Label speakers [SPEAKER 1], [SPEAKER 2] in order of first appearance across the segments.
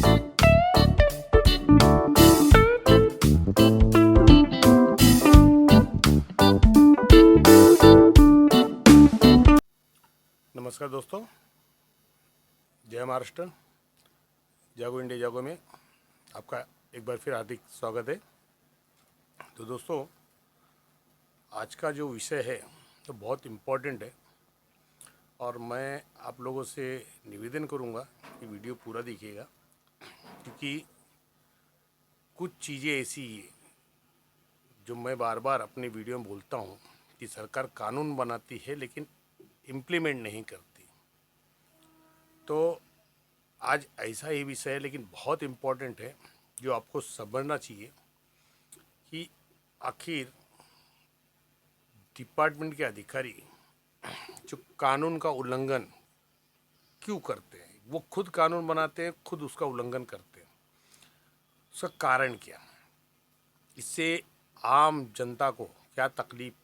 [SPEAKER 1] नमस्कार दोस्तों, जय महाराष्ट्र। जागो इंडिया जागो में आपका एक बार फिर हार्दिक स्वागत है। तो दोस्तों, आज का जो विषय है तो बहुत इम्पोर्टेंट है और मैं आप लोगों से निवेदन करूंगा कि वीडियो पूरा देखिएगा, क्योंकि कुछ चीज़ें ऐसी हैं जो मैं बार बार अपने वीडियो में बोलता हूं कि सरकार कानून बनाती है लेकिन इम्प्लीमेंट नहीं करती। तो आज ऐसा ही विषय है लेकिन बहुत इम्पोर्टेंट है जो आपको समझना चाहिए कि आखिर डिपार्टमेंट के अधिकारी जो कानून का उल्लंघन क्यों करते हैं। वो खुद कानून बनाते हैं, खुद उसका उल्लंघन करते हैं। उसका कारण क्या, इससे आम जनता को क्या तकलीफ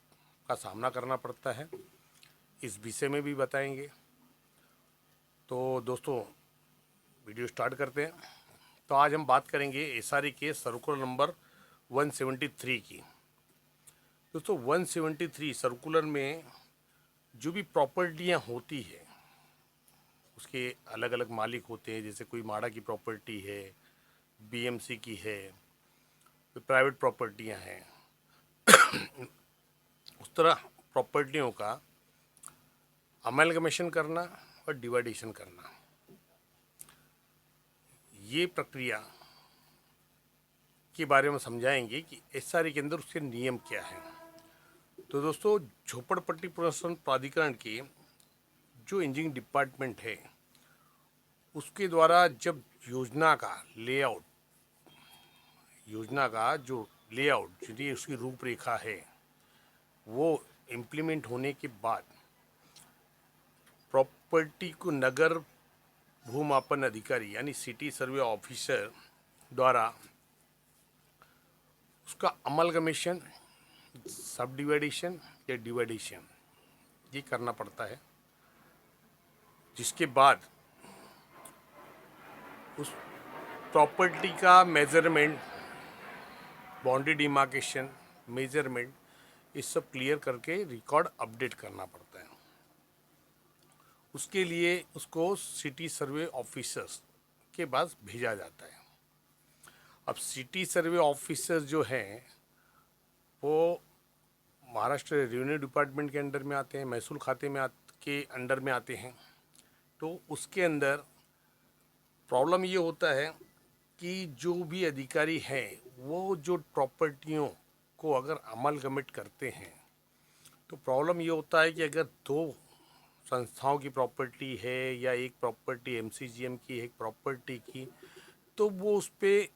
[SPEAKER 1] का सामना करना पड़ता है, इस विषय में भी बताएंगे। तो दोस्तों, वीडियो स्टार्ट करते हैं। तो आज हम बात करेंगे एसआरई के सर्कुलर नंबर 173 की। दोस्तों, 173 सर्कुलर में जो भी प्रॉपर्टियां होती है उसके अलग अलग मालिक होते हैं। जैसे कोई माड़ा की प्रॉपर्टी है, बीएमसी की है, कोई प्राइवेट प्रॉपर्टियां हैं। उस तरह प्रॉपर्टियों का अमेलगमेशन करना और डिवाइडेशन करना, ये प्रक्रिया के बारे में समझाएंगे कि एसआरई के अंदर उसके नियम क्या हैं। तो दोस्तों, झोपड़पट्टी पुनर्वास प्राधिकरण के जो इंजीनियरिंग डिपार्टमेंट है उसके द्वारा जब योजना का जो लेआउट यदि उसकी रूपरेखा है वो इम्प्लीमेंट होने के बाद प्रॉपर्टी को नगर भूमापन अधिकारी यानी सिटी सर्वे ऑफिसर द्वारा उसका अमलगमेशन, सब डिवाइडेशन या डिवाइडेशन ये करना पड़ता है, जिसके बाद उस प्रॉपर्टी का मेजरमेंट, बाउंड्री डिमार्केशन, मेजरमेंट, इस सब क्लियर करके रिकॉर्ड अपडेट करना पड़ता है। उसके लिए उसको सिटी सर्वे ऑफिसर्स के पास भेजा जाता है। अब सिटी सर्वे ऑफिसर जो हैं वो महाराष्ट्र रेवेन्यू डिपार्टमेंट के अंडर में आते हैं, महसूल खाते में के अंडर में आते हैं। तो उसके अंदर प्रॉब्लम ये होता है कि जो भी अधिकारी हैं वो जो प्रॉपर्टियों को अगर अमलगमेट करते हैं तो प्रॉब्लम ये होता है कि अगर दो संस्थाओं की प्रॉपर्टी है या एक प्रॉपर्टी एमसीजीएम की, एक प्रॉपर्टी की, तो वो उस पर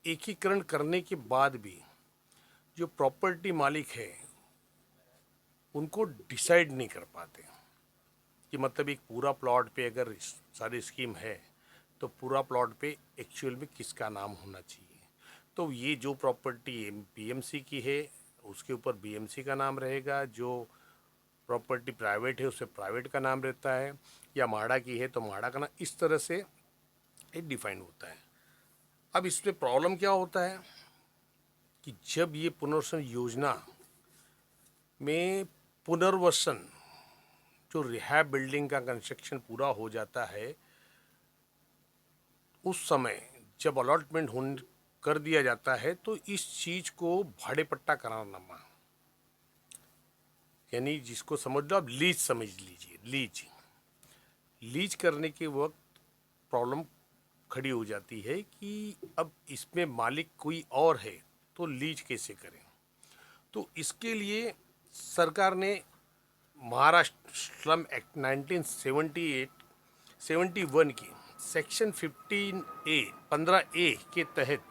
[SPEAKER 1] एकीकरण करने के बाद भी जो प्रॉपर्टी मालिक है उनको डिसाइड नहीं कर पाते कि मतलब एक पूरा प्लॉट पे अगर सारी स्कीम है तो पूरा प्लॉट पे एक्चुअल में किसका नाम होना चाहिए। तो ये जो प्रॉपर्टी बीएमसी की है उसके ऊपर बीएमसी का नाम रहेगा, जो प्रॉपर्टी प्राइवेट है उससे प्राइवेट का नाम रहता है, या माड़ा की है तो माड़ा का नाम, इस तरह से ये डिफाइन होता है। अब इसमें प्रॉब्लम क्या होता है कि जब ये पुनर्वसन योजना में पुनर्वसन जो रिहैब बिल्डिंग का कंस्ट्रक्शन पूरा हो जाता है, उस समय जब अलॉटमेंट कर दिया जाता है तो इस चीज़ को भाड़े पट्टा करारनामा, यानी जिसको समझ लो आप लीज समझ लीजिए, लीज करने के वक्त प्रॉब्लम खड़ी हो जाती है कि अब इसमें मालिक कोई और है तो लीज कैसे करें। तो इसके लिए सरकार ने महाराष्ट्र श्रम एक्ट 1971 की सेक्शन 15A के तहत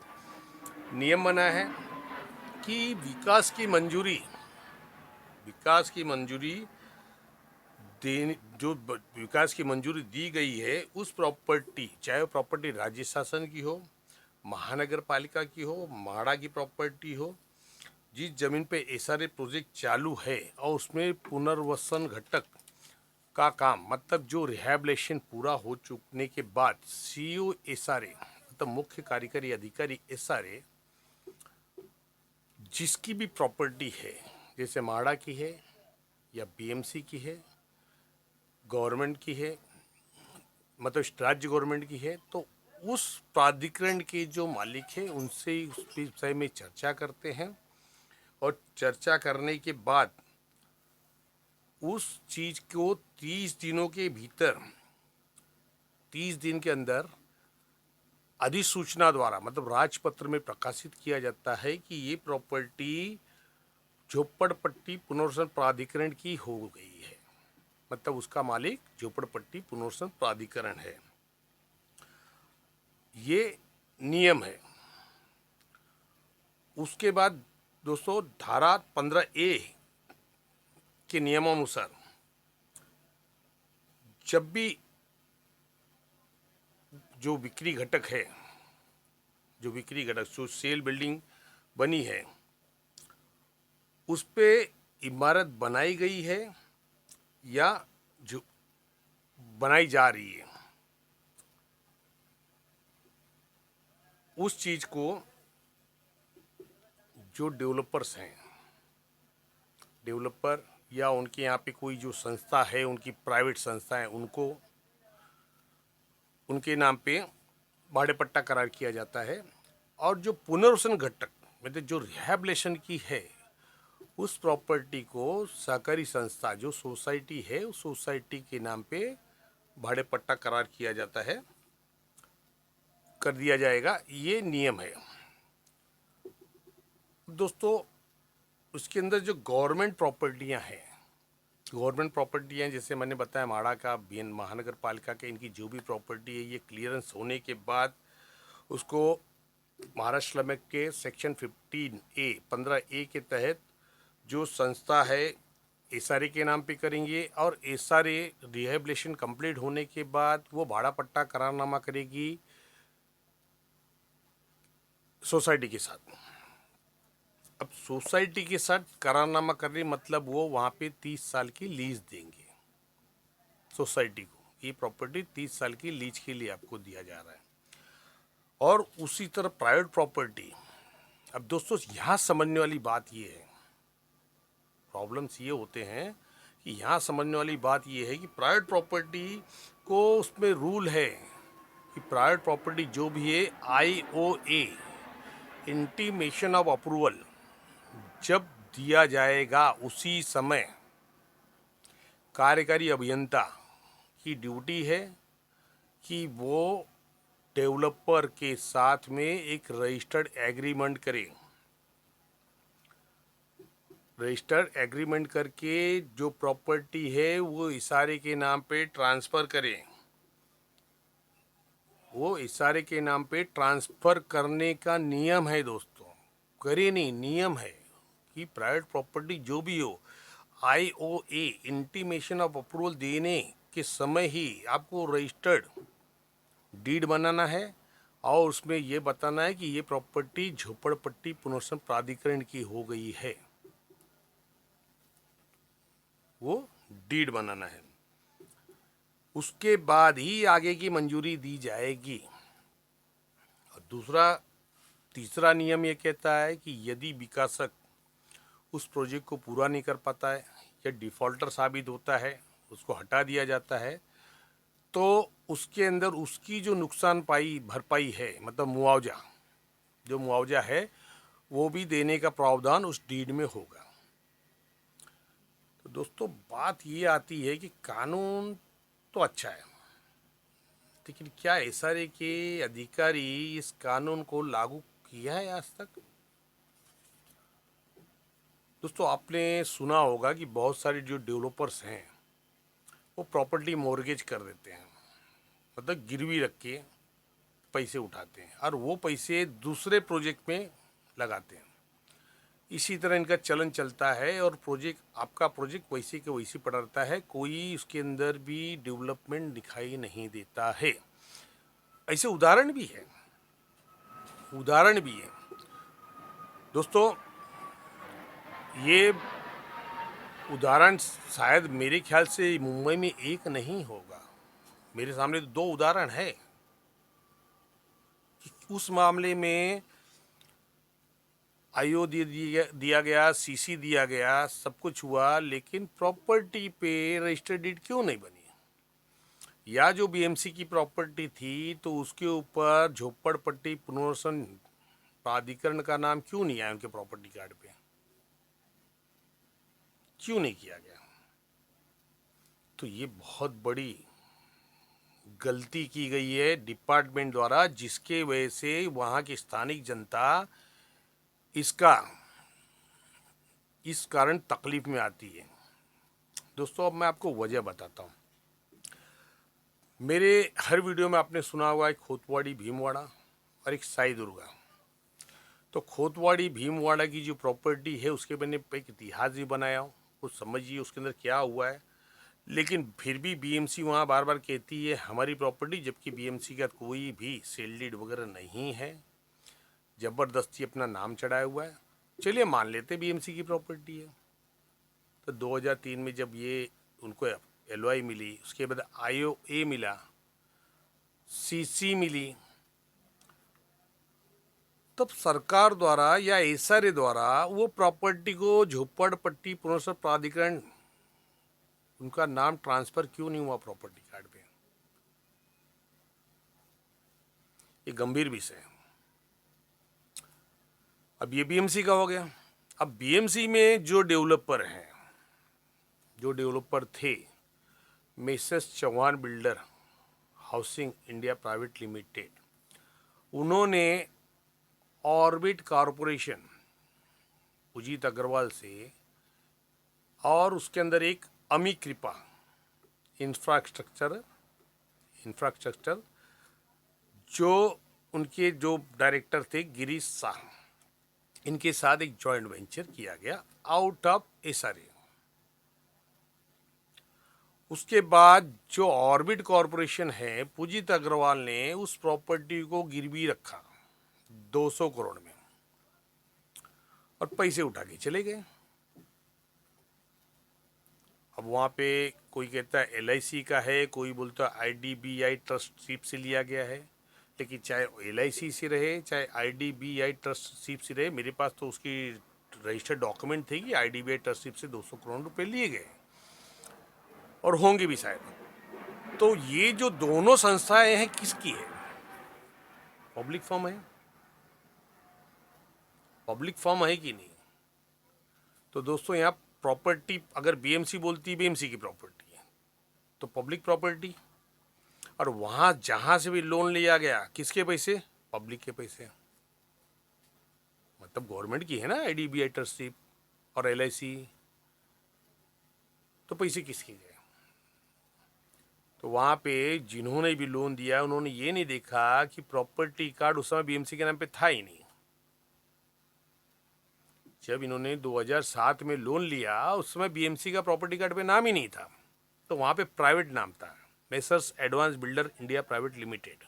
[SPEAKER 1] नियम बनाया है कि विकास की मंजूरी दी गई है उस प्रॉपर्टी, चाहे वो प्रॉपर्टी राज्य शासन की हो, महानगर पालिका की हो, माड़ा की प्रॉपर्टी हो, जिस जमीन पे एसआरए प्रोजेक्ट चालू है और उसमें पुनर्वसन घटक का काम, मतलब जो रिहैबिलिटेशन पूरा हो चुकने के बाद सीओ एसआरए मतलब मुख्य कार्यकारी अधिकारी SRA जिसकी भी प्रॉपर्टी है, जैसे माड़ा की है या BMC की है, गवर्नमेंट की है, मतलब राज्य गवर्नमेंट की है, तो उस प्राधिकरण के जो मालिक है उनसे उस विषय में चर्चा करते हैं और चर्चा करने के बाद उस चीज को 30 दिनों के भीतर, 30 दिन के अंदर अधिसूचना द्वारा मतलब राजपत्र में प्रकाशित किया जाता है कि ये प्रॉपर्टी झोपड़पट्टी पुनर्वसन प्राधिकरण की हो गई है, मतलब उसका मालिक झोपड़पट्टी पुनर्वसन प्राधिकरण है। ये नियम है। उसके बाद दोस्तों धारा 15A के नियमानुसार जब भी जो बिक्री घटक है, जो सेल बिल्डिंग बनी है उस पे इमारत बनाई गई है या जो बनाई जा रही है, उस चीज को जो डेवलपर्स हैं, डेवलपर या उनके यहाँ पे कोई जो संस्था है, उनकी प्राइवेट संस्था है, उनको उनके नाम पे भाड़े पट्टा करार किया जाता है। और जो पुनर्वसन घटक मतलब जो रिहैबिलिटेशन की है, उस प्रॉपर्टी को सहकारी संस्था जो सोसाइटी है उस सोसाइटी के नाम पे भाड़े पट्टा करार किया जाता है, कर दिया जाएगा। ये नियम है दोस्तों। उसके अंदर जो गवर्नमेंट प्रॉपर्टियां हैं, जैसे मैंने बताया माड़ा का, बीएन महानगर पालिका के, इनकी जो भी प्रॉपर्टी है ये क्लियरेंस होने के बाद उसको महाराष्ट्र में के सेक्शन 15A के तहत जो संस्था है SRA के नाम पे करेंगे और SRA रिहेबिलिटेशन कंप्लीट होने के बाद वो भाड़ा पट्टा करारनामा करेगी सोसाइटी के साथ। अब सोसाइटी के साथ करारनामा करने मतलब वो वहाँ पे 30 साल की लीज देंगे सोसाइटी को। ये प्रॉपर्टी 30 साल की लीज के लिए आपको दिया जा रहा है। और उसी तरह प्राइवेट प्रॉपर्टी, अब दोस्तों यहाँ समझने वाली बात ये है, प्रॉब्लम्स ये होते हैं कि यहाँ समझने वाली बात ये है कि प्राइवेट प्रॉपर्टी को उसमें रूल है कि प्राइवेट प्रॉपर्टी जो भी है IOA इंटीमेशन ऑफ अप्रूवल जब दिया जाएगा उसी समय कार्यकारी अभियंता की ड्यूटी है कि वो डेवलपर के साथ में एक रजिस्टर्ड एग्रीमेंट करें। रजिस्टर्ड एग्रीमेंट करके जो प्रॉपर्टी है वो इशारे के नाम पे ट्रांसफ़र करें। वो इशारे के नाम पे ट्रांसफ़र करने का नियम है दोस्तों, करे नहीं, नियम है कि प्राइवेट प्रॉपर्टी जो भी हो IOA इंटीमेशन ऑफ अप्रूवल देने के समय ही आपको रजिस्टर्ड डीड बनाना है और उसमें ये बताना है कि ये प्रॉपर्टी झोपड़पट्टी पुनर्वसन प्राधिकरण की हो गई है, वो डीड बनाना है। उसके बाद ही आगे की मंजूरी दी जाएगी। और तीसरा नियम ये कहता है कि यदि विकासक उस प्रोजेक्ट को पूरा नहीं कर पाता है या डिफ़ॉल्टर साबित होता है, उसको हटा दिया जाता है, तो उसके अंदर उसकी जो नुकसान भरपाई है मतलब मुआवजा है वो भी देने का प्रावधान उस डीड में होगा। तो दोस्तों बात ये आती है कि कानून तो अच्छा है, लेकिन क्या SRA के अधिकारी इस कानून को लागू किया है आज तक? दोस्तों आपने सुना होगा कि बहुत सारे जो डेवलपर्स हैं वो प्रॉपर्टी मॉर्गेज कर देते हैं, मतलब गिरवी रख के पैसे उठाते हैं और वो पैसे दूसरे प्रोजेक्ट में लगाते हैं। इसी तरह इनका चलन चलता है और आपका प्रोजेक्ट वैसे के वैसे पड़ा रहता है, कोई उसके अंदर भी डेवलपमेंट दिखाई नहीं देता है। ऐसे उदाहरण भी है दोस्तों। ये उदाहरण शायद मेरे ख्याल से मुंबई में एक नहीं होगा, मेरे सामने तो 2 उदाहरण है कि उस मामले में आईओ दिया गया, सीसी दिया गया, सब कुछ हुआ, लेकिन प्रॉपर्टी पे रजिस्टर्ड डीड क्यों नहीं बनी? या जो बीएमसी की प्रॉपर्टी थी तो उसके ऊपर झोपड़पट्टी पुनर्वासन प्राधिकरण का नाम क्यों नहीं आया उनके प्रॉपर्टी कार्ड पे? क्यों नहीं किया गया? तो ये बहुत बड़ी गलती की गई है डिपार्टमेंट द्वारा, जिसके वजह से वहाँ की स्थानिक जनता इस कारण तकलीफ में आती है। दोस्तों, अब मैं आपको वजह बताता हूँ। मेरे हर वीडियो में आपने सुना हुआ एक खोतवाड़ी भीमवाड़ा और एक साई दुर्गा। तो खोतवाड़ी भीमवाड़ा की जो प्रॉपर्टी है उसके मैंने एक इतिहास भी बनाया हूँ, कुछ समझिए उसके अंदर क्या हुआ है। लेकिन फिर भी बीएमसी वहाँ बार बार कहती है हमारी प्रॉपर्टी, जबकि बीएमसी का कोई भी सेल डीड वगैरह नहीं है, ज़बरदस्ती अपना नाम चढ़ाया हुआ है। चलिए मान लेते बीएमसी की प्रॉपर्टी है। तो 2003 में जब ये उनको एलओआई मिली, उसके बाद आईओए मिला, सीसी मिली, तब सरकार द्वारा या एसआरए द्वारा वो प्रॉपर्टी को झोपड़पट्टी पुनर्वासन प्राधिकरण, उनका नाम ट्रांसफर क्यों नहीं हुआ प्रॉपर्टी कार्ड पे? ये गंभीर विषय है। अब ये बीएमसी का हो गया। अब बीएमसी में जो डेवलपर थे, Mrs Chauhan Builder Housing India Private Limited, उन्होंने ऑर्बिट कॉरपोरेशन उजीत अग्रवाल से और उसके अंदर एक अमी कृपा इंफ्रास्ट्रक्चर जो उनके जो डायरेक्टर थे गिरीश शाह, इनके साथ एक जॉइंट वेंचर किया गया आउट ऑफ एसआरए। उसके बाद जो ऑर्बिट कॉरपोरेशन है, पूजित अग्रवाल ने उस प्रॉपर्टी को गिरवी रखा 200 करोड़ में और पैसे उठा के चले गए। अब वहाँ पे कोई कहता है एलआईसी का है, कोई बोलता है आईडीबीआई ट्रस्टशिप से लिया गया है। लेकिन चाहे एलआईसी से रहे, चाहे आईडीबीआई ट्रस्टशिप से रहे, मेरे पास तो उसकी रजिस्टर्ड डॉक्यूमेंट थे कि आईडीबीआई ट्रस्टशिप से 200 करोड़ रुपए लिए गए और होंगे भी शायद। तो ये जो दोनों संस्थाएं हैं किसकी है? पब्लिक फर्म है? पब्लिक फर्म है कि नहीं? तो दोस्तों, यहाँ प्रॉपर्टी अगर बीएमसी बोलती है बीएमसी की प्रॉपर्टी है तो पब्लिक प्रॉपर्टी, और वहाँ जहाँ से भी लोन लिया गया किसके पैसे? पब्लिक के पैसे, मतलब गवर्नमेंट की है ना आईडीबीआई ट्रस्टशिप और एलआईसी। तो पैसे किसके गए? तो वहाँ पे जिन्होंने भी लोन दिया उन्होंने ये नहीं देखा कि प्रॉपर्टी कार्ड उस समय बीएमसी के नाम पे था ही नहीं। जब इन्होंने 2007 में लोन लिया उस समय बीएमसी का प्रॉपर्टी कार्ड पे नाम ही नहीं था, तो वहाँ पे प्राइवेट नाम था, messrs advance builder India Private limited.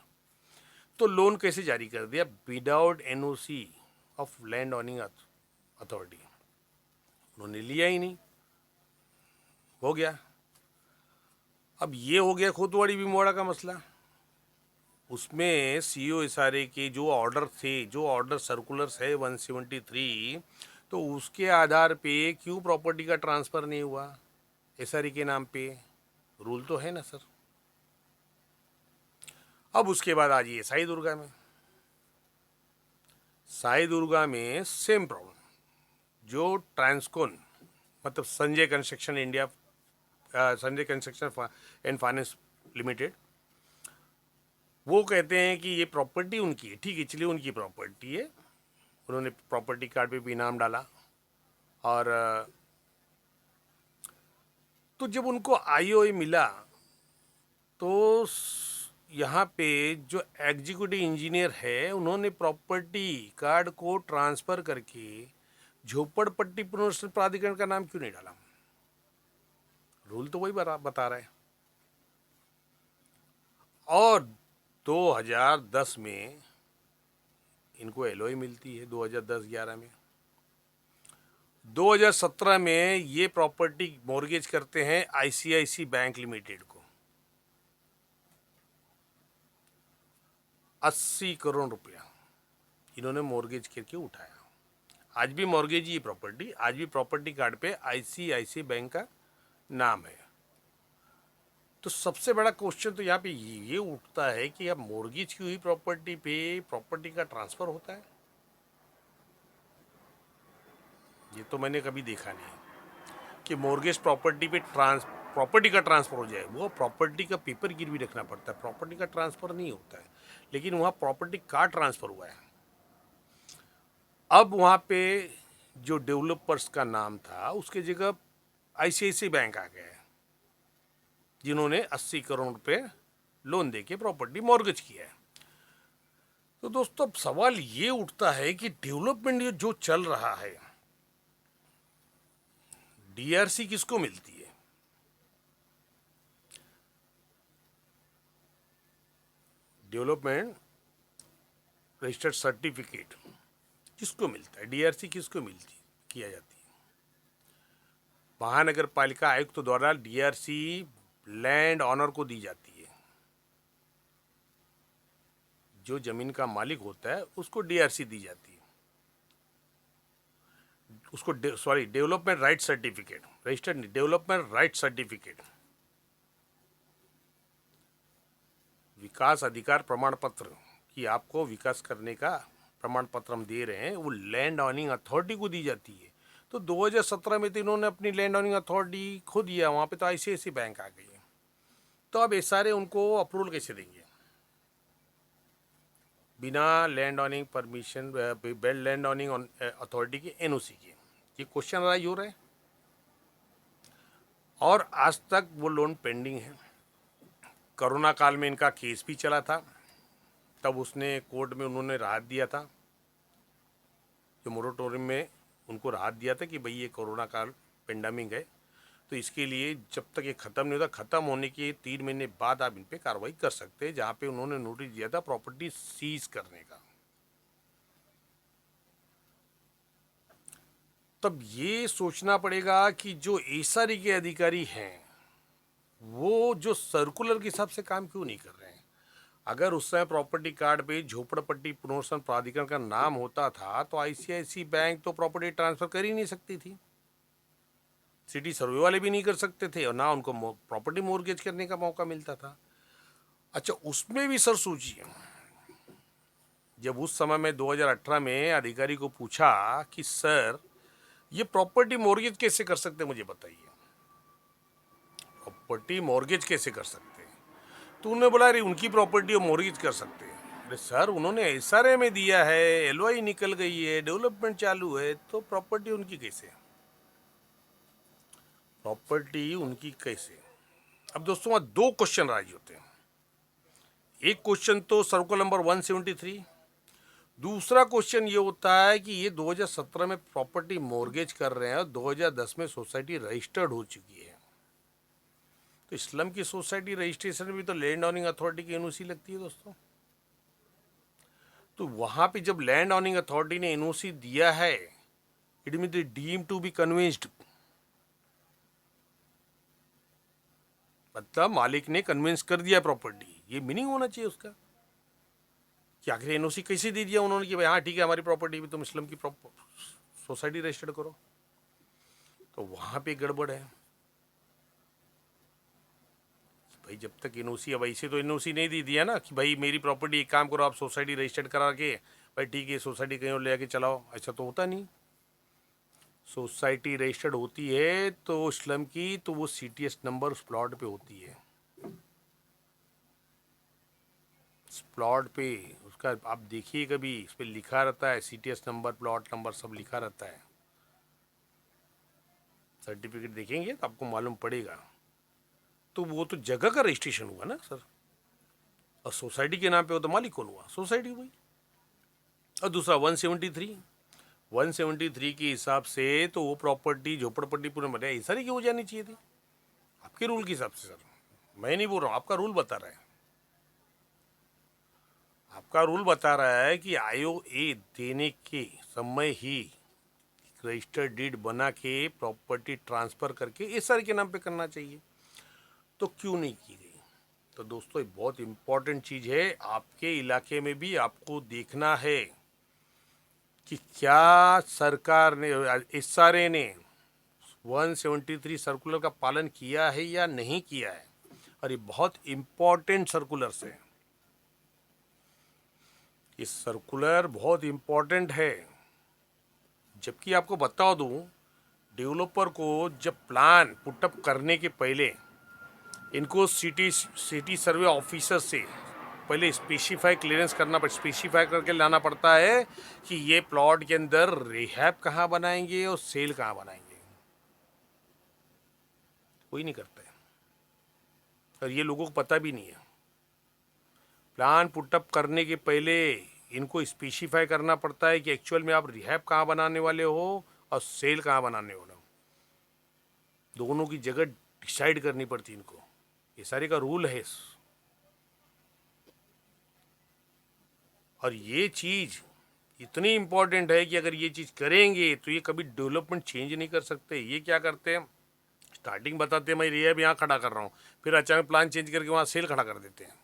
[SPEAKER 1] तो लोन कैसे जारी कर दिया? Without NOC of land owning authority. उन्होंने लिया ही नहीं, हो गया। अब ये हो गया खोतवाड़ी भीमवाड़ा का मसला। उसमें सीओ एसआरए के जो ऑर्डर थे, जो ऑर्डर सर्कुलर्स है 173, तो उसके आधार पे क्यों प्रॉपर्टी का ट्रांसफ़र नहीं हुआ एसआरए के नाम पे? रूल तो है ना सर। अब उसके बाद आ जाइए साई दुर्गा में। साई दुर्गा में सेम प्रॉब्लम। जो ट्रांसकोन मतलब Sanjay construction India, Sanjay construction and finance limited, वो कहते हैं कि ये प्रॉपर्टी उनकी है। ठीक है, चलिए उनकी प्रॉपर्टी है, उन्होंने प्रॉपर्टी कार्ड पे भी नाम डाला। और तो जब उनको आईओए मिला तो यहाँ पे जो एग्जीक्यूटिव इंजीनियर है उन्होंने प्रॉपर्टी कार्ड को ट्रांसफ़र करके झोपड़पट्टी पुनर्वासन प्राधिकरण का नाम क्यों नहीं डाला? रूल तो वही बता रहा है। और 2010 में इनको एलओए मिलती है, 2010-11 में। 2017 में ये प्रॉपर्टी मॉर्गेज करते हैं आईसीआईसी बैंक लिमिटेड को 80 करोड़ रुपया। इन्होंने मॉर्गेज करके उठाया। आज भी मॉर्गेज ही प्रॉपर्टी, आज भी प्रॉपर्टी कार्ड पे आईसीआईसी बैंक का नाम है। तो सबसे बड़ा क्वेश्चन तो यहाँ पे ये उठता है कि अब मॉर्गेज की हुई प्रॉपर्टी पे प्रॉपर्टी का ट्रांसफ़र होता है। ये तो मैंने कभी देखा नहीं कि मॉर्गेज प्रॉपर्टी पे प्रॉपर्टी का ट्रांसफ़र हो जाए। वो प्रॉपर्टी का पेपर गिरवी रखना पड़ता है, प्रॉपर्टी का ट्रांसफ़र नहीं होता है। लेकिन वहाँ प्रॉपर्टी का ट्रांसफ़र हुआ है। अब वहाँ पे जो डेवलपर्स का नाम था उसके जगह आईसीआईसी बैंक आ गया है, जिन्होंने 80 करोड़ रुपए लोन देके प्रॉपर्टी मॉर्गेज किया है। तो दोस्तों अब सवाल ये उठता है कि डेवलपमेंट ये जो चल रहा है, डीआरसी किसको मिलती है? डेवलपमेंट रजिस्टर्ड सर्टिफिकेट किसको मिलता है? डीआरसी किसको मिलती किया जाती है? महानगर पालिका आयुक्त द्वारा डीआरसी लैंड ऑनर को दी जाती है। जो जमीन का मालिक होता है उसको डीआरसी दी जाती है, उसको डेवलपमेंट राइट सर्टिफिकेट, रजिस्टर्ड नहीं, डेवलपमेंट राइट सर्टिफिकेट, विकास अधिकार प्रमाण पत्र कि आपको विकास करने का प्रमाण पत्र हम दे रहे हैं, वो लैंड ऑनिंग अथॉरिटी को दी जाती है। तो 2017 में तो इन्होंने अपनी लैंड ऑनिंग अथॉरिटी खो दिया, वहाँ पे तो आईसीआईसी बैंक आ गई है। तो अब एसआरए उनको अप्रूवल कैसे देंगे बिना land ऑनिंग permission, belt land owning authority की एनओसी के? ये क्वेश्चन राइज हो रहा है और आज तक वो लोन पेंडिंग है। कोरोना काल में इनका केस भी चला था, तब उसने कोर्ट में उन्होंने राहत दिया था, जो मोरेटोरियम में उनको राहत दिया था कि भाई ये कोरोना काल पेंडेमिक है, तो इसके लिए जब तक ये ख़त्म नहीं होता, ख़त्म होने के 3 महीने बाद आप इन पे कार्रवाई कर सकते हैं, जहाँ पे उन्होंने नोटिस दिया था प्रॉपर्टी सीज करने का। तब ये सोचना पड़ेगा कि जो एसआरई के अधिकारी हैं वो जो सर्कुलर के हिसाब से काम क्यों नहीं कर रहे हैं? अगर उस समय प्रॉपर्टी कार्ड पे झोपड़पट्टी पुनर्वास प्राधिकरण का नाम होता था तो आईसीआईसी बैंक तो प्रॉपर्टी ट्रांसफर कर ही नहीं सकती थी, सिटी सर्वे वाले भी नहीं कर सकते थे, और ना उनको प्रॉपर्टी मॉर्गेज करने का मौका मिलता था। अच्छा, उसमें भी सर सोचिए, जब उस समय में 2018 में अधिकारी को पूछा कि सर ये प्रॉपर्टी मॉर्गेज कैसे कर सकते हैं, मुझे बताइए, प्रॉपर्टी मॉर्गेज कैसे कर सकते हैं? तो उन्होंने बोला अरे उनकी प्रॉपर्टी वो मॉर्गेज कर सकते हैं। अरे सर उन्होंने एसआरए में दिया है, एलओआई निकल गई है, डेवलपमेंट चालू है, तो प्रॉपर्टी उनकी कैसे? प्रॉपर्टी उनकी कैसे? अब दोस्तों वहाँ दो क्वेश्चन राइज होते हैं। एक क्वेश्चन तो सर्कुलर नंबर 173, दूसरा क्वेश्चन ये होता है कि ये 2017 में प्रॉपर्टी मॉर्गेज कर रहे हैं और 2010 में सोसाइटी रजिस्टर्ड हो चुकी है। तो इस्लाम की सोसाइटी रजिस्ट्रेशन में भी तो लैंड ऑनिंग अथॉरिटी की एनओसी लगती है दोस्तों। तो वहाँ पे जब लैंड ऑनिंग अथॉरिटी ने एनओसी दिया है, it mean deem to be convinced, मतलब मालिक ने कन्विंस कर दिया प्रॉपर्टी, ये मीनिंग होना चाहिए उसका कि आखिर एनओसी कैसे दे दिया उन्होंने कि भाई हाँ ठीक है हमारी प्रॉपर्टी भी तुम इस्लाम की सोसाइटी रजिस्टर्ड करो। तो वहाँ पे गड़बड़ है भाई। जब तक एनओसी, अब ऐसे तो एनओसी नहीं दी दिया ना कि भाई मेरी प्रॉपर्टी एक काम करो आप सोसाइटी रजिस्टर्ड करा के भाई ठीक है सोसाइटी कहीं और ले आके चलाओ, ऐसा तो होता नहीं। सोसाइटी रजिस्टर्ड होती है तो इस्लाम की, तो वो सीटीएस नंबर उस प्लॉट पे होती है, प्लॉट पे उसका आप देखिए कभी इस पर लिखा रहता है सीटीएस नंबर, प्लॉट नंबर सब लिखा रहता है। सर्टिफिकेट देखेंगे तो आपको मालूम पड़ेगा। तो वो तो जगह का रजिस्ट्रेशन हुआ ना सर, और सोसाइटी के नाम पे हो तो मालिक कौन हुआ? सोसाइटी हुई। और दूसरा 173 के हिसाब से तो वो प्रॉपर्टी झोपड़पट्टी पूरे में ऐसा नहीं कि हो जानी चाहिए थी आपके रूल के हिसाब से सर। मैं नहीं बोल रहा हूँ, आपका रूल बता रहा है, आपका रूल बता रहा है कि आईओए देने के समय ही रजिस्टर्ड डीड बना के प्रॉपर्टी ट्रांसफ़र करके एसआर के नाम पे करना चाहिए, तो क्यों नहीं की गई? तो दोस्तों ये बहुत इम्पॉर्टेंट चीज़ है, आपके इलाके में भी आपको देखना है कि क्या सरकार ने, एसआरए ने 173 सर्कुलर का पालन किया है या नहीं किया है। और ये बहुत इम्पोर्टेंट सर्कुलर्स है, ये सर्कुलर बहुत इम्पोर्टेंट है। जबकि आपको बता दूं, डेवलपर को जब प्लान पुटअप करने के पहले इनको सिटी सर्वे ऑफिसर से पहले स्पेसिफाई क्लियरेंस करना पड़ता, स्पेसिफाई करके लाना पड़ता है कि ये प्लॉट के अंदर रिहैब कहाँ बनाएंगे और सेल कहाँ बनाएंगे। कोई नहीं करता है और ये लोगों को पता भी नहीं है। प्लान पुटअप करने के पहले इनको स्पेसिफाई करना पड़ता है कि एक्चुअल में आप रिहैब कहाँ बनाने वाले हो और सेल कहाँ बनाने वाले हो। दोनों की जगह डिसाइड करनी पड़ती इनको, ये सारे का रूल है। और ये चीज़ इतनी इम्पोर्टेंट है कि अगर ये चीज़ करेंगे तो ये कभी डेवलपमेंट चेंज नहीं कर सकते। ये क्या करते हैं, स्टार्टिंग बताते हैं मैं रिहैब यहाँ खड़ा कर रहा हूँ, फिर अचानक प्लान चेंज करके वहाँ सेल खड़ा कर देते हैं।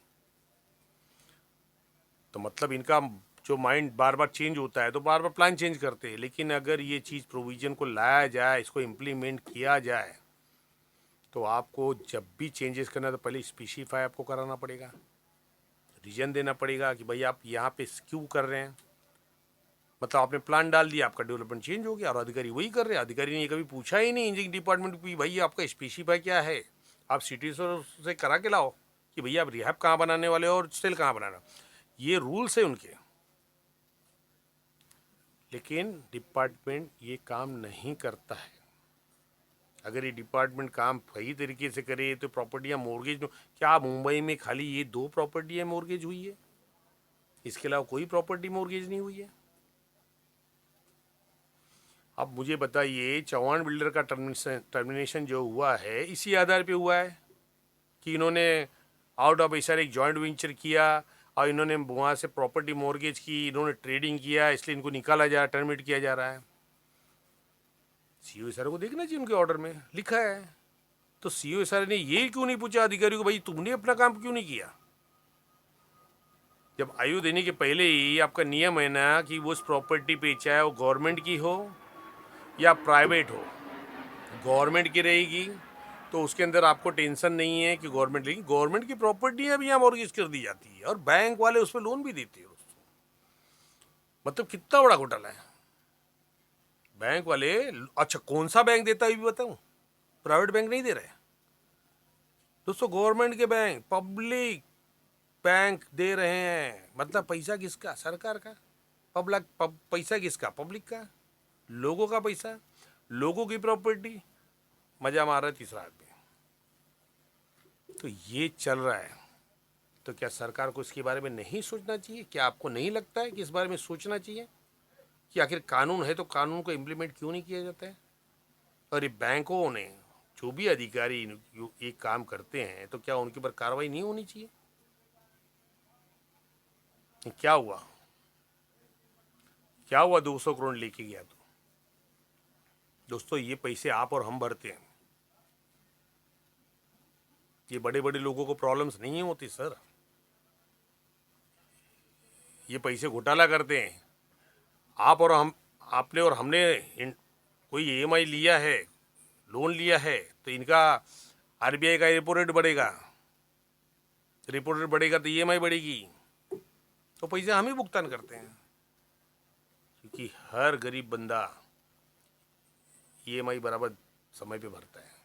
[SPEAKER 1] तो मतलब इनका जो माइंड बार बार चेंज होता है तो बार बार प्लान चेंज करते हैं। लेकिन अगर ये चीज़ प्रोविज़न को लाया जाए, इसको इम्प्लीमेंट किया जाए, तो आपको जब भी चेंजेस करना है तो पहले स्पेसिफाई आपको कराना पड़ेगा, रीजन देना पड़ेगा कि भाई आप यहाँ पे क्यों कर रहे हैं। मतलब आपने प्लान डाल दिया, आपका डेवलपमेंट चेंज हो गया और अधिकारी वही कर रहे हैं। अधिकारी ने ये कभी पूछा ही नहीं इंजीनियरिंग डिपार्टमेंट की भाई आपका स्पेसिफाई क्या है, आप सिटी से करा के लाओ कि भैया आप रिहैब कहाँ बनाने वाले हो और सेल कहाँ बनाना। ये रूल्स है उनके। लेकिन डिपार्टमेंट ये काम नहीं करता है। अगर ये डिपार्टमेंट काम सही तरीके से करे तो प्रॉपर्टियाँ मोर्गेज, क्या मुंबई में खाली ये 2 प्रॉपर्टियाँ मोर्गेज हुई है? इसके अलावा कोई प्रॉपर्टी मोर्गेज नहीं हुई है। अब मुझे बताइए, चौहान बिल्डर का टर्मिनेशन जो हुआ है इसी आधार पे हुआ है कि इन्होंने आउट ऑफ एसआर एक जॉइंट वेंचर किया और इन्होंने वहाँ से प्रॉपर्टी मॉर्गेज की, इन्होंने ट्रेडिंग किया, इसलिए इनको निकाला जा, टर्मिनेट किया जा रहा है। सीओ सर को देखना चाहिए, उनके ऑर्डर में लिखा है। तो सीओ सर ने ये क्यों नहीं पूछा अधिकारी को, भाई तुमने अपना काम क्यों नहीं किया? जब आयु देने के पहले ही आपका नियम है ना कि वो उस प्रॉपर्टी पे, चाहे वो गवर्नमेंट की हो या प्राइवेट हो, गवर्नमेंट की रहेगी तो उसके अंदर आपको टेंशन नहीं है कि गवर्नमेंट लेगी। गवर्नमेंट की प्रॉपर्टियां भी यहाँ मॉर्गेज कर दी जाती है और बैंक वाले उस पर लोन भी देते हैं। मतलब कितना बड़ा घोटाला है। बैंक वाले, अच्छा कौन सा बैंक देता है ये भी बताऊं? प्राइवेट बैंक नहीं दे रहे दोस्तों, गवर्नमेंट के बैंक, पब्लिक बैंक दे रहे हैं। मतलब पैसा किसका? सरकार का। पैसा किसका? पब्लिक का, लोगों का पैसा, लोगों की प्रॉपर्टी, मजा मार रहा है तीसरा आदमी। तो ये चल रहा है। तो क्या सरकार को इसके बारे में नहीं सोचना चाहिए? क्या आपको नहीं लगता है कि इस बारे में सोचना चाहिए कि आखिर कानून है तो कानून को इम्प्लीमेंट क्यों नहीं किया जाता है? और ये बैंकों ने जो भी अधिकारी ये काम करते हैं तो क्या उनके ऊपर कार्रवाई नहीं होनी चाहिए? क्या हुआ, क्या हुआ 200 करोड़ लेके गया तो? दोस्तों ये पैसे आप और हम भरते हैं। ये बड़े बड़े लोगों को प्रॉब्लम्स नहीं होती सर। ये पैसे घोटाला करते हैं आप और हम, आपने और हमने। कोई ईएमआई लिया है, लोन लिया है, तो इनका आरबीआई का रेपो रेट बढ़ेगा, रेपो रेट बढ़ेगा तो ईएमआई बढ़ेगी, तो पैसे हम ही भुगतान करते हैं। क्योंकि हर गरीब बंदा ईएमआई बराबर समय पे भरता है,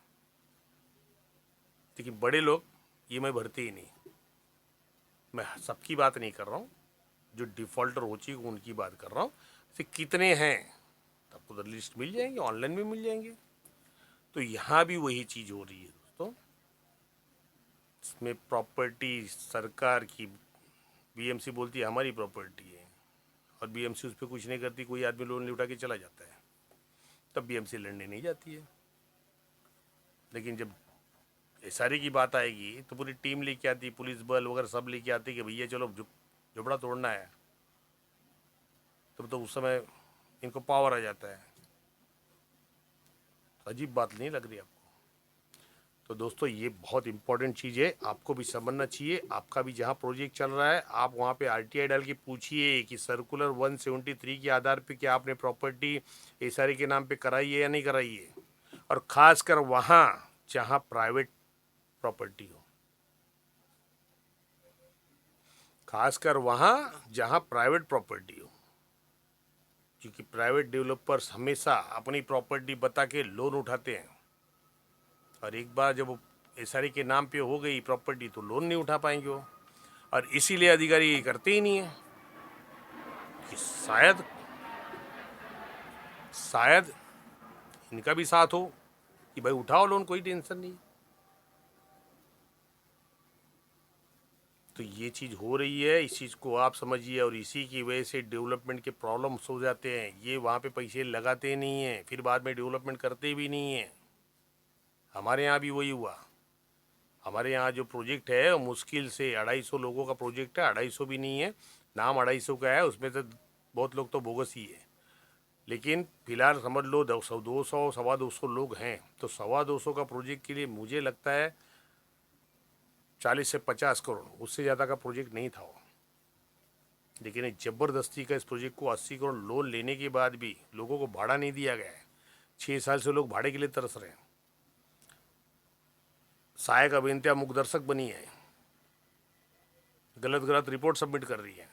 [SPEAKER 1] लेकिन बड़े लोग ईएमआई भरते ही नहीं। मैं सबकी बात नहीं कर रहा हूँ, जो डिफ़ॉल्टर हो चुके उनकी बात कर रहा हूँ। तो कितने हैं तो आपको तो लिस्ट मिल जाएंगे, ऑनलाइन भी मिल जाएंगे। तो यहाँ भी वही चीज़ हो रही है दोस्तों। इसमें प्रॉपर्टी सरकार की, बीएमसी बोलती है हमारी प्रॉपर्टी है और बीएमसी उस पर कुछ नहीं करती। कोई आदमी लोन उठा के चला जाता है, तब बीएमसी लड़ने नहीं जाती है। लेकिन जब एसआरए की बात आएगी तो पूरी टीम लेके आती, पुलिस बल वगैरह सब लेके आती कि भैया चलो झुपड़ा तोड़ना है, तब तो उस समय इनको पावर आ जाता है। तो अजीब बात नहीं लग रही आपको? तो दोस्तों ये बहुत इंपॉर्टेंट चीज़ है, आपको भी समझना चाहिए। आपका भी जहाँ प्रोजेक्ट चल रहा है आप वहाँ पे आरटीआई डाल के पूछिए कि सर्कुलर 173 के आधार पे क्या आपने प्रॉपर्टी एसआरए के नाम पे कराई है या नहीं कराई है, और ख़ासकर वहाँ जहाँ प्राइवेट प्रॉपर्टी हो, खासकर वहाँ जहाँ प्राइवेट प्रॉपर्टी हो, क्योंकि प्राइवेट डेवलपर्स हमेशा अपनी प्रॉपर्टी बता के लोन उठाते हैं, और एक बार जब वो एसआरए के नाम पे हो गई प्रॉपर्टी तो लोन नहीं उठा पाएंगे वो, और इसीलिए अधिकारी ये करते ही नहीं है कि शायद शायद इनका भी साथ हो कि भाई उठाओ लोन, कोई टेंशन नहीं। तो ये चीज़ हो रही है, इस चीज़ को आप समझिए, और इसी की वजह से डेवलपमेंट के प्रॉब्लम्स हो जाते हैं। ये वहाँ पे पैसे लगाते नहीं हैं, फिर बाद में डेवलपमेंट करते भी नहीं हैं। हमारे यहाँ भी वही हुआ। हमारे यहाँ जो प्रोजेक्ट है वो मुश्किल से 250 लोगों का प्रोजेक्ट है, 250 भी नहीं है, नाम 250 का है, उसमें से बहुत लोग तो बोगस ही है। लेकिन फिलहाल समझ लो 200 200 सवा 200 लोग हैं, तो सवा 200 का प्रोजेक्ट के लिए मुझे लगता है 40 से 50 करोड़, उससे ज़्यादा का प्रोजेक्ट नहीं था वो। लेकिन एक ज़बरदस्ती का इस प्रोजेक्ट को 80 करोड़ लोन लेने के बाद भी लोगों को भाड़ा नहीं दिया गया है। 6 साल से लोग भाड़े के लिए तरस रहे हैं। सहायक अभियंता मुखदर्शक बनी है, गलत गलत रिपोर्ट सबमिट कर रही है।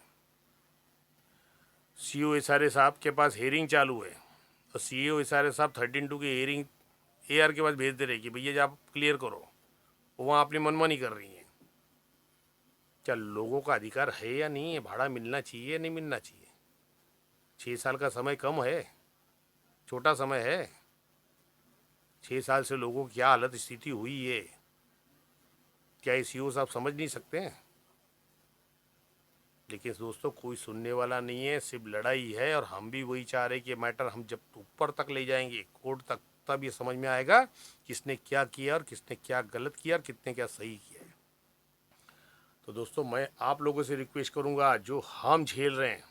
[SPEAKER 1] सीईओ एसआरए साहब के पास हेयरिंग चालू है, और सीईओ एसआरए साहब 13-2 की हेयरिंग एआर के पास भेज दे रहे कि भैया जब आप क्लियर करो, वहाँ अपनी मनमानी कर रही हैं। क्या लोगों का अधिकार है या नहीं है? भाड़ा मिलना चाहिए या नहीं मिलना चाहिए? 6 साल का समय कम है, छोटा समय है। 6 साल से लोगों की क्या हालत स्थिति हुई है, क्या ये सीईओ साहब समझ नहीं सकते हैं? लेकिन दोस्तों कोई सुनने वाला नहीं है, सिर्फ लड़ाई है, और हम भी वही चाह रहे हैं कि मैटर हम जब ऊपर तक ले जाएंगे कोर्ट तक, तब ये समझ में आएगा किसने क्या किया और किसने क्या गलत किया और किसने क्या सही किया है। तो दोस्तों मैं आप लोगों से रिक्वेस्ट करूंगा, जो हम झेल रहे हैं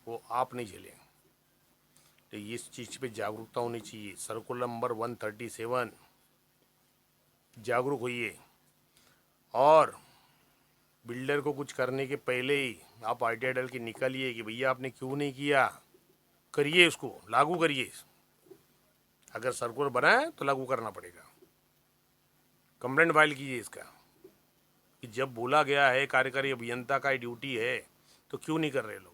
[SPEAKER 1] वो आप नहीं झेलें। तो इस चीज़ पे जागरूकता होनी चाहिए। सर्कुलर नंबर 137, जागरूक होइए, और बिल्डर को कुछ करने के पहले ही आप आरटीआई डाल के निकालिए कि भैया आपने क्यों नहीं किया, करिए, उसको लागू करिए। अगर सर्कुलर बना है तो लागू करना पड़ेगा। कंप्लेंट फाइल कीजिए इसका कि जब बोला गया है कार्यकारी अभियंता का ड्यूटी है तो क्यों नहीं कर रहे लोग।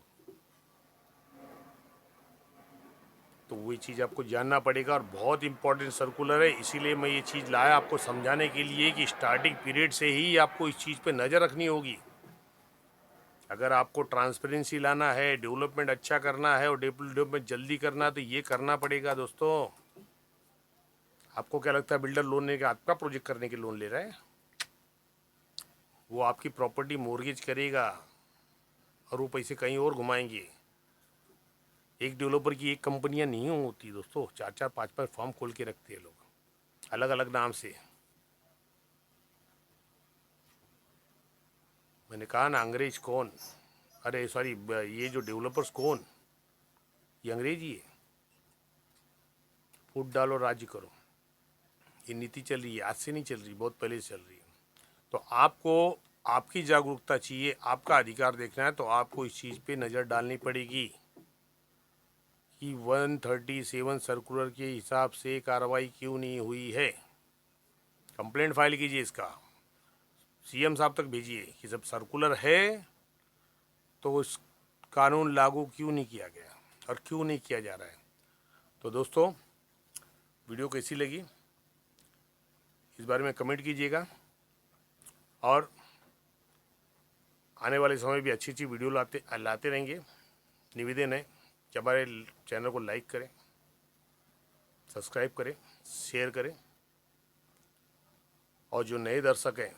[SPEAKER 1] तो वही चीज़ आपको जानना पड़ेगा, और बहुत इंपॉर्टेंट सर्कुलर है, इसीलिए मैं ये चीज़ लाया आपको समझाने के लिए कि स्टार्टिंग पीरियड से ही आपको इस चीज़ पे नज़र रखनी होगी। अगर आपको ट्रांसपेरेंसी लाना है, डेवलपमेंट अच्छा करना है और डेवलपमेंट जल्दी करना है, तो ये करना पड़ेगा दोस्तों। आपको क्या लगता है बिल्डर लोन लेने का, आपका प्रोजेक्ट करने के लोन ले रहा है? वो आपकी प्रॉपर्टी मोर्गेज करेगा और वो पैसे कहीं और घुमाएंगे। एक डेवलपर की एक कंपनियां नहीं होती दोस्तों, 4-4 5-5 फॉर्म खोल के रखते हैं लोग अलग अलग नाम से। मैंने कहा ना, अंग्रेज कौन, अरे सॉरी, ये जो डेवलपर्स कौन, ये अंग्रेज ही है। फूट डालो राज्य करो, ये नीति चल रही है, आज से नहीं चल रही, बहुत पहले से चल रही है। तो आपको आपकी जागरूकता चाहिए, आपका अधिकार देखना है, तो आपको इस चीज़ पे नज़र डालनी पड़ेगी कि 137 सर्कुलर के हिसाब से कार्रवाई क्यों नहीं हुई है। कंप्लेंट फाइल कीजिए इसका, सीएम साहब तक भेजिए कि जब सर्कुलर है तो उस कानून लागू क्यों नहीं किया गया और क्यों नहीं किया जा रहा है। तो दोस्तों वीडियो कैसी लगी इस बारे में कमेंट कीजिएगा, और आने वाले समय में भी अच्छी अच्छी वीडियो लाते रहेंगे। निवेदन है कि हमारे चैनल को लाइक करें, सब्सक्राइब करें, शेयर करें, और जो नए दर्शक हैं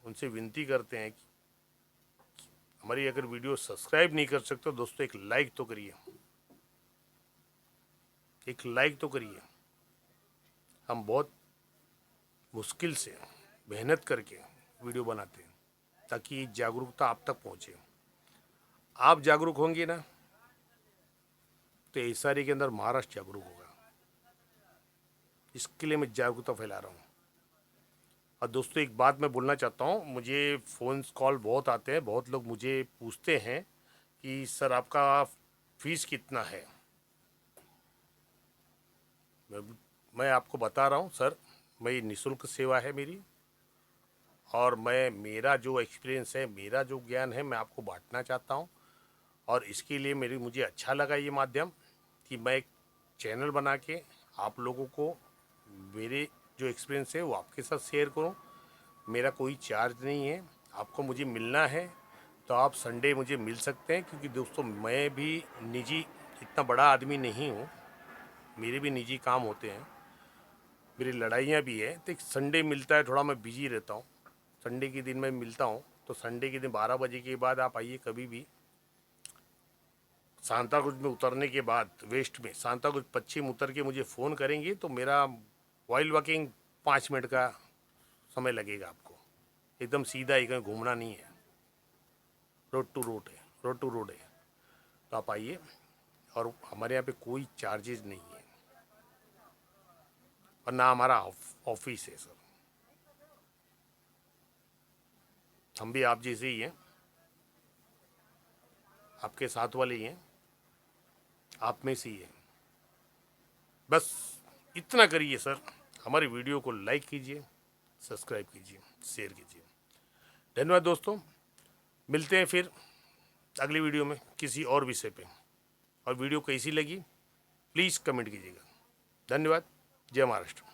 [SPEAKER 1] उनसे विनती करते हैं कि हमारी अगर वीडियो सब्सक्राइब नहीं कर सकते तो दोस्तों एक लाइक तो करिए, एक लाइक तो करिए। हम बहुत मुश्किल से मेहनत करके वीडियो बनाते हैं ताकि जागरूकता आप तक पहुंचे। आप जागरूक होंगे ना तो एसआरए के अंदर महाराष्ट्र जागरूक होगा। इसके लिए मैं जागरूकता फैला रहा हूँ। और दोस्तों एक बात मैं बोलना चाहता हूँ, मुझे फ़ोन कॉल बहुत आते हैं, बहुत लोग मुझे पूछते हैं कि सर आपका फ़ीस कितना है। मैं मैं आपको बता रहा हूँ सर, मैं निःशुल्क सेवा है मेरी, और मैं मेरा जो एक्सपीरियंस है, मेरा जो ज्ञान है, मैं आपको बांटना चाहता हूँ। और इसके लिए मुझे अच्छा लगा ये माध्यम कि मैं एक चैनल बना के आप लोगों को मेरे जो एक्सपीरियंस है वो आपके साथ शेयर करूं। मेरा कोई चार्ज नहीं है। आपको मुझे मिलना है तो आप संडे मुझे मिल सकते हैं, क्योंकि दोस्तों मैं भी निजी इतना बड़ा आदमी नहीं हूँ, मेरे भी निजी काम होते हैं, मेरी लड़ाइयाँ भी है। तो एक संडे मिलता है, थोड़ा मैं बिजी रहता हूँ, संडे के दिन मैं मिलता हूँ। तो संडे के दिन 12 बजे के बाद आप आइए कभी भी। सांताक्रूज में उतरने के बाद वेस्ट में सांताक्रूज पश्चिम उतर के मुझे फ़ोन करेंगे तो मेरा वाइल वॉकिंग 5 मिनट का समय लगेगा आपको। एकदम सीधा ही, कहीं घूमना नहीं है, रोड टू रोड है, रोड टू रोड है। तो आप आइए, और हमारे यहाँ पे कोई चार्जेज नहीं है, और ना हमारा ऑफिस है सर। हम भी आप जैसे ही हैं, आपके साथ वाले ही हैं, आप में से ही हैं। बस इतना करिए सर, हमारी वीडियो को लाइक कीजिए, सब्सक्राइब कीजिए, शेयर कीजिए। धन्यवाद दोस्तों, मिलते हैं फिर अगली वीडियो में किसी और विषय पे। और वीडियो कैसी लगी प्लीज़ कमेंट कीजिएगा। धन्यवाद। जय महाराष्ट्र।